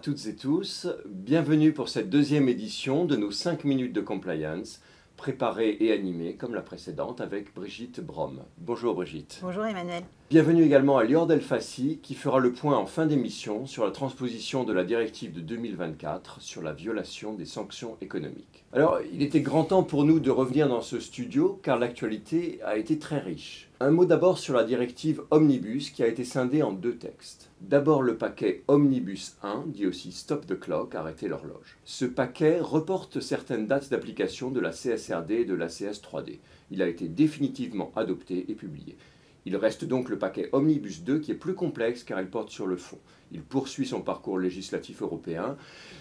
toutes et tous, bienvenue pour cette deuxième édition de nos 5 minutes de compliance, préparée et animée comme la précédente avec Brigitte Brom. Bonjour Brigitte. Bonjour Emmanuel. Bienvenue également à Lior Delfassi qui fera le point en fin d'émission sur la transposition de la directive de 2024 sur la violation des sanctions économiques. Alors, il était grand temps pour nous de revenir dans ce studio car l'actualité a été très riche. Un mot d'abord sur la directive Omnibus qui a été scindée en 2 textes. D'abord le paquet Omnibus 1, dit aussi Stop the Clock, arrêtez l'horloge. Ce paquet reporte certaines dates d'application de la CSRD et de la CS3D. Il a été définitivement adopté et publié. Il reste donc le paquet Omnibus 2 qui est plus complexe car il porte sur le fond. Il poursuit son parcours législatif européen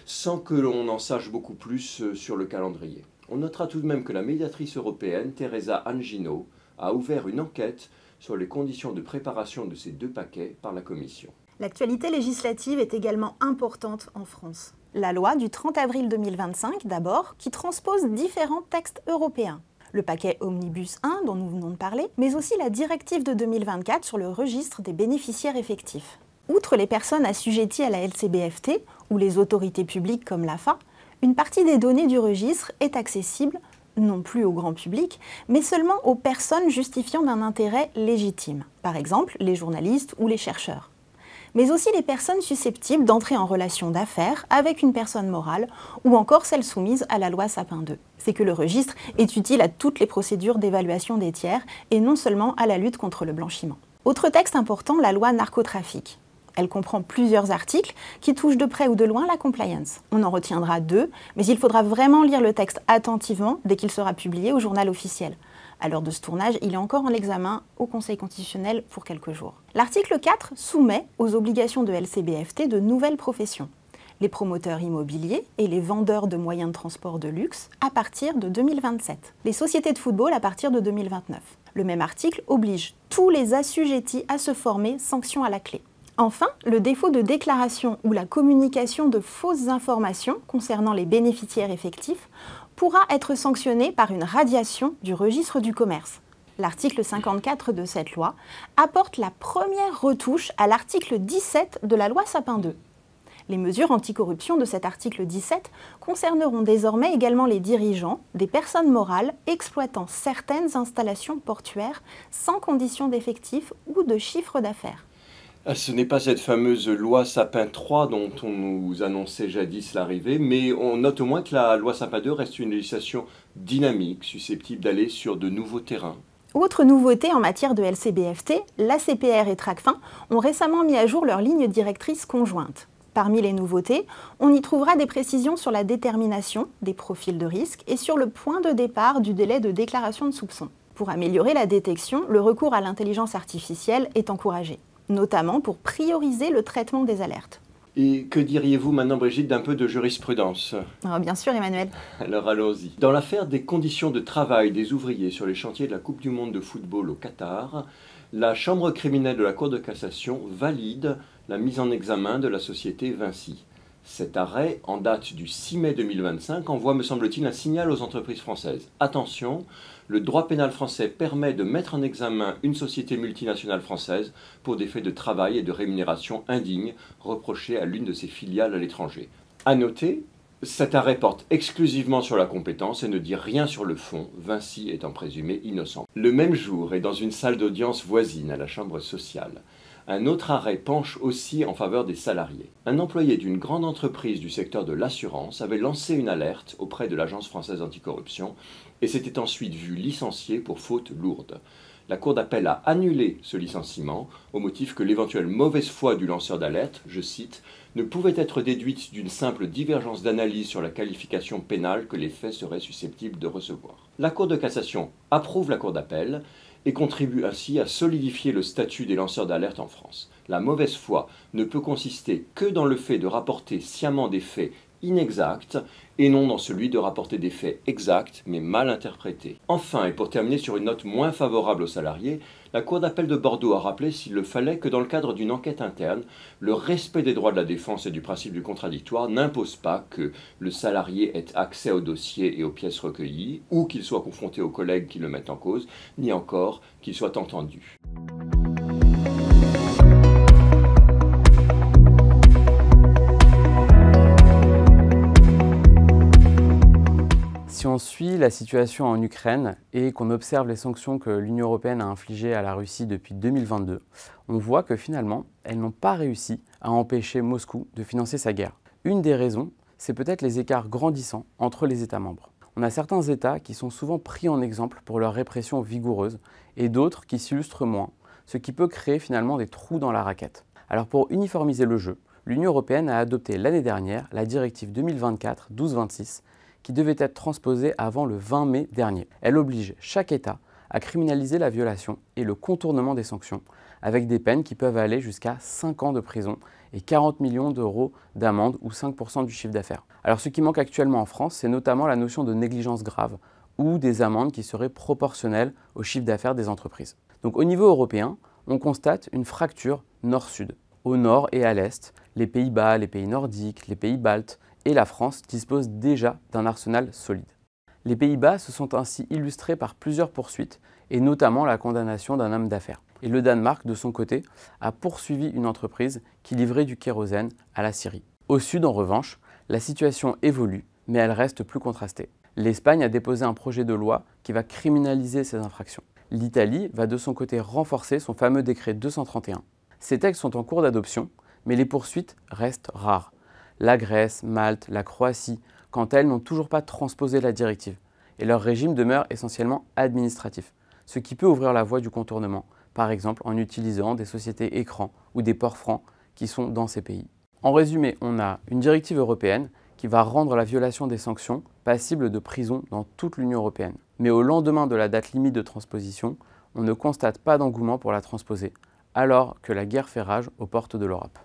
sans que l'on en sache beaucoup plus sur le calendrier. On notera tout de même que la médiatrice européenne, Teresa Angino, a ouvert une enquête sur les conditions de préparation de ces 2 paquets par la Commission. L'actualité législative est également importante en France. La loi du 30 avril 2025 d'abord, qui transpose différents textes européens. Le paquet Omnibus 1 dont nous venons de parler, mais aussi la directive de 2024 sur le registre des bénéficiaires effectifs. Outre les personnes assujetties à la LCBFT ou les autorités publiques comme l'AFA, une partie des données du registre est accessible non plus au grand public, mais seulement aux personnes justifiant d'un intérêt légitime, par exemple les journalistes ou les chercheurs. Mais aussi les personnes susceptibles d'entrer en relation d'affaires avec une personne morale ou encore celles soumises à la loi Sapin 2. C'est que le registre est utile à toutes les procédures d'évaluation des tiers et non seulement à la lutte contre le blanchiment. Autre texte important, la loi narcotrafic. Elle comprend plusieurs articles qui touchent de près ou de loin la compliance. On en retiendra 2, mais il faudra vraiment lire le texte attentivement dès qu'il sera publié au journal officiel. À l'heure de ce tournage, il est encore en examen au Conseil constitutionnel pour quelques jours. L'article 4 soumet aux obligations de LCBFT de nouvelles professions. Les promoteurs immobiliers et les vendeurs de moyens de transport de luxe à partir de 2027. Les sociétés de football à partir de 2029. Le même article oblige tous les assujettis à se former, sanction à la clé. Enfin, le défaut de déclaration ou la communication de fausses informations concernant les bénéficiaires effectifs pourra être sanctionné par une radiation du registre du commerce. L'article 54 de cette loi apporte la première retouche à l'article 17 de la loi Sapin 2. Les mesures anticorruption de cet article 17 concerneront désormais également les dirigeants des personnes morales exploitant certaines installations portuaires sans condition d'effectif ou de chiffre d'affaires. Ce n'est pas cette fameuse loi Sapin 3 dont on nous annonçait jadis l'arrivée, mais on note au moins que la loi Sapin 2 reste une législation dynamique, susceptible d'aller sur de nouveaux terrains. Autre nouveauté en matière de LCBFT, l'ACPR et Tracfin ont récemment mis à jour leurs lignes directrices conjointes. Parmi les nouveautés, on y trouvera des précisions sur la détermination des profils de risque et sur le point de départ du délai de déclaration de soupçon. Pour améliorer la détection, le recours à l'intelligence artificielle est encouragé, notamment pour prioriser le traitement des alertes. Et que diriez-vous maintenant, Brigitte, d'un peu de jurisprudence ? Bien sûr, Emmanuel. Alors allons-y. Dans l'affaire des conditions de travail des ouvriers sur les chantiers de la Coupe du Monde de football au Qatar, la Chambre criminelle de la Cour de cassation valide la mise en examen de la société Vinci. Cet arrêt, en date du 6 mai 2025, envoie, me semble-t-il, un signal aux entreprises françaises. Attention, le droit pénal français permet de mettre en examen une société multinationale française pour des faits de travail et de rémunération indignes reprochés à l'une de ses filiales à l'étranger. À noter, cet arrêt porte exclusivement sur la compétence et ne dit rien sur le fond, Vinci étant présumé innocent. Le même jour, et dans une salle d'audience voisine à la chambre sociale, un autre arrêt penche aussi en faveur des salariés. Un employé d'une grande entreprise du secteur de l'assurance avait lancé une alerte auprès de l'Agence française anticorruption et s'était ensuite vu licencié pour faute lourde. La Cour d'appel a annulé ce licenciement au motif que l'éventuelle mauvaise foi du lanceur d'alerte, je cite, ne pouvait être déduite d'une simple divergence d'analyse sur la qualification pénale que les faits seraient susceptibles de recevoir. La Cour de cassation approuve la Cour d'appel et contribue ainsi à solidifier le statut des lanceurs d'alerte en France. La mauvaise foi ne peut consister que dans le fait de rapporter sciemment des faits inexacts et non dans celui de rapporter des faits exacts mais mal interprétés. Enfin, et pour terminer sur une note moins favorable aux salariés, la Cour d'appel de Bordeaux a rappelé s'il le fallait que dans le cadre d'une enquête interne, le respect des droits de la défense et du principe du contradictoire n'impose pas que le salarié ait accès au dossier et aux pièces recueillies, ou qu'il soit confronté aux collègues qui le mettent en cause, ni encore qu'il soit entendu. suit la situation en Ukraine et qu'on observe les sanctions que l'Union européenne a infligées à la Russie depuis 2022, on voit que finalement, elles n'ont pas réussi à empêcher Moscou de financer sa guerre. Une des raisons, c'est peut-être les écarts grandissants entre les États membres. On a certains États qui sont souvent pris en exemple pour leur répression vigoureuse et d'autres qui s'illustrent moins, ce qui peut créer finalement des trous dans la raquette. Alors pour uniformiser le jeu, l'Union européenne a adopté l'année dernière la directive 2024-1226 qui devait être transposée avant le 20 mai dernier. Elle oblige chaque État à criminaliser la violation et le contournement des sanctions, avec des peines qui peuvent aller jusqu'à 5 ans de prison et 40 millions d'euros d'amende ou 5% du chiffre d'affaires. Alors ce qui manque actuellement en France, c'est notamment la notion de négligence grave ou des amendes qui seraient proportionnelles au chiffre d'affaires des entreprises. Donc au niveau européen, on constate une fracture nord-sud. Au nord et à l'est, les Pays-Bas, les pays nordiques, les pays baltes et la France disposent déjà d'un arsenal solide. Les Pays-Bas se sont ainsi illustrés par plusieurs poursuites et notamment la condamnation d'un homme d'affaires. Et le Danemark, de son côté, a poursuivi une entreprise qui livrait du kérosène à la Syrie. Au sud, en revanche, la situation évolue, mais elle reste plus contrastée. L'Espagne a déposé un projet de loi qui va criminaliser ces infractions. L'Italie va de son côté renforcer son fameux décret 231. Ces textes sont en cours d'adoption, mais les poursuites restent rares. La Grèce, Malte, la Croatie, quant à elles, n'ont toujours pas transposé la directive, et leur régime demeure essentiellement administratif, ce qui peut ouvrir la voie du contournement, par exemple en utilisant des sociétés écrans ou des ports francs qui sont dans ces pays. En résumé, on a une directive européenne qui va rendre la violation des sanctions passible de prison dans toute l'Union européenne. Mais au lendemain de la date limite de transposition, on ne constate pas d'engouement pour la transposer, alors que la guerre fait rage aux portes de l'Europe.